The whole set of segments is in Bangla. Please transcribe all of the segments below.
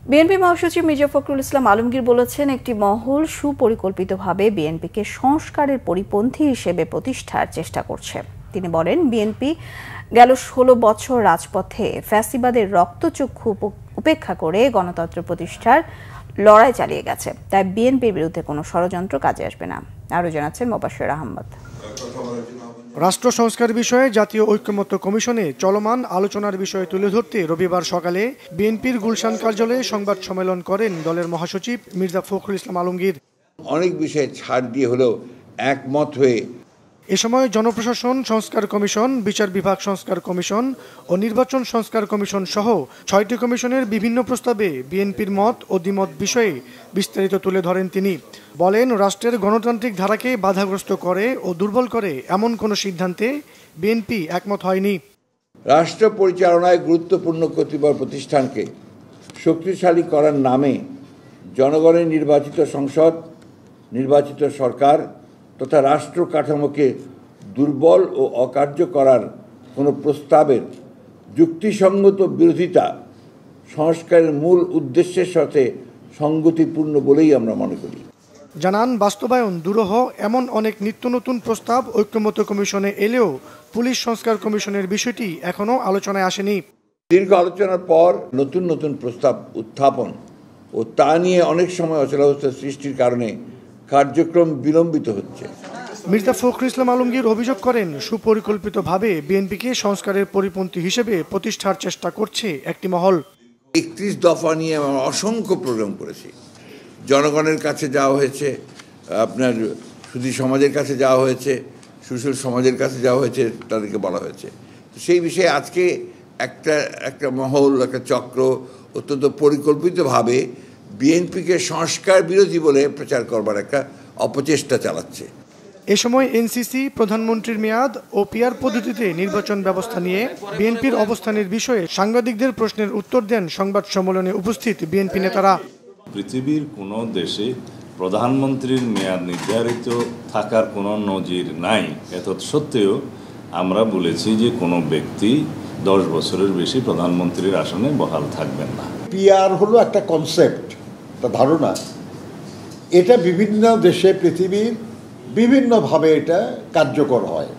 বিএনপি মহাসচিব মির্জা ফখরুল ইসলাম আলমগীর বলেছেন, একটি মহল সুপরিকল্পিতভাবে বিএনপিকে সংস্কারের পরিপন্থী হিসেবে প্রতিষ্ঠার চেষ্টা করছে। তিনি বলেন, বিএনপি গেল ১৬ বছর রাজপথে ফ্যাসিবাদের রক্তচক্ষু উপেক্ষা করে গণতন্ত্র প্রতিষ্ঠার লড়াই চালিয়ে গেছে। তাই বিএনপির বিরুদ্ধে কোনো ষড়যন্ত্র কাজে আসবে না। আরও জানাচ্ছেন মোবাশ্বের আহমদ। রাষ্ট্র সংস্কার বিষয়ে জাতীয় ঐক্যমত্য কমিশনে চলমান আলোচনার বিষয়ে তুলে ধরতে রবিবার সকালে বিএনপির গুলশান কার্যালয়ে সংবাদ সম্মেলন করেন দলের মহাসচিব মির্জা ফখরুল ইসলাম আলমগীর। অনেক বিষয়ে ছাড় দিয়ে হলেও একমত হয়ে এ সময় জনপ্রশাসন সংস্কার কমিশন, বিচার বিভাগ সংস্কার কমিশন ও নির্বাচন সংস্কার কমিশন সহ ৬টি কমিশনের বিভিন্ন প্রস্তাবে বিএনপির মত ও দ্বিমত বিষয়ে বিস্তারিত তুলে ধরেন তিনি। বলেন, রাষ্ট্রের গণতান্ত্রিক ধারাকে বাধাগ্রস্ত করে ও দুর্বল করে এমন কোনো সিদ্ধান্তে বিএনপি একমত হয়নি। রাষ্ট্র পরিচালনায় গুরুত্বপূর্ণ কতিপয় প্রতিষ্ঠানকে শক্তিশালী করার নামে জনগণের নির্বাচিত সংসদ, নির্বাচিত সরকার তথা রাষ্ট্র কাঠামোকে দুর্বল ও অকার্য করার কোনো প্রস্তাবের যুক্তিসঙ্গত বিরোধিতা সংস্কারের মূল উদ্দেশ্যের সাথে সঙ্গতিপূর্ণ বলেই আমরা মনে করি। জানান, বাস্তবায়ন দুরূহ এমন অনেক নিত্য নতুন প্রস্তাব ঐক্যমত্য কমিশনে এলেও পুলিশ সংস্কার কমিশনের বিষয়টি এখনও আলোচনায় আসেনি। দীর্ঘ আলোচনার পর নতুন নতুন প্রস্তাব উত্থাপন ও তা নিয়ে অনেক সময় অচলাবস্থা সৃষ্টির কারণে কার্যক্রম বিলম্বিত হচ্ছে। মির্জা ফখরুল ইসলাম আলমগীর অভিযোগ করেন, সুপরিকল্পিতভাবে বিএনপিকে সংস্কারের পরিপন্থী হিসেবে প্রতিষ্ঠার চেষ্টা করছে একটি মহল। ৩১ দফা নিয়ে আমরা অসংখ্য প্রোগ্রাম করেছি। জনগণের কাছে যাওয়া হয়েছে, আপনার সুধী সমাজের কাছে যাওয়া হয়েছে, সুশীল সমাজের কাছে যাওয়া হয়েছে, তাদেরকে বলা হয়েছে। তো সেই বিষয়ে আজকে একটা মহল, একটা চক্র অত্যন্ত পরিকল্পিতভাবে বিএনপিকে সংস্কার বিরোধী বলে প্রচার করবার একটা অপচেষ্টা চালাচ্ছে। এ সময় এনসিসি, প্রধানমন্ত্রীর মেয়াদ ও পিআর পদ্ধতিতে নির্বাচন ব্যবস্থা নিয়ে বিএনপির অবস্থানের বিষয়ে সাংবাদিকদের প্রশ্নের উত্তর দেন সংবাদ সম্মেলনে উপস্থিত বিএনপি নেতারা। পৃথিবীর কোনো দেশে প্রধানমন্ত্রীর মেয়াদ নির্ধারিত থাকার কোনো নজির নাই। সত্ত্বেও আমরা বলেছি যে কোনো ব্যক্তি 10 বছরের বেশি প্রধানমন্ত্রীর আসনে বহাল থাকবেন না। পিআর হলো একটা কনসেপ্ট, একটা ধারণা। এটা বিভিন্ন দেশে পৃথিবীর বিভিন্নভাবে এটা কার্যকর হয়।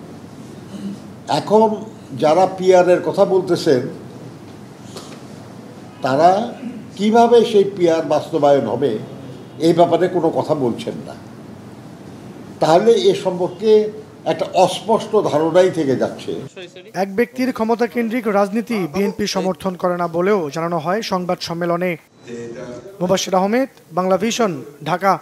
এখন যারা পিআরের কথা বলতেছেন তারা কিভাবে সেই পিআর বাস্তবায়ন হবে এই ব্যাপারে কোনো কথা বলছেন না। তাহলে এ সম্পর্কে একটা অস্পষ্ট ধারণাই থেকে যাচ্ছে। এক ব্যক্তির ক্ষমতা কেন্দ্রিক রাজনীতি বিএনপি সমর্থন করে না বলেও জানানো হয় সংবাদ সম্মেলনে। মোবাশ্বের আহমেদ, বাংলা ভিশন, ঢাকা।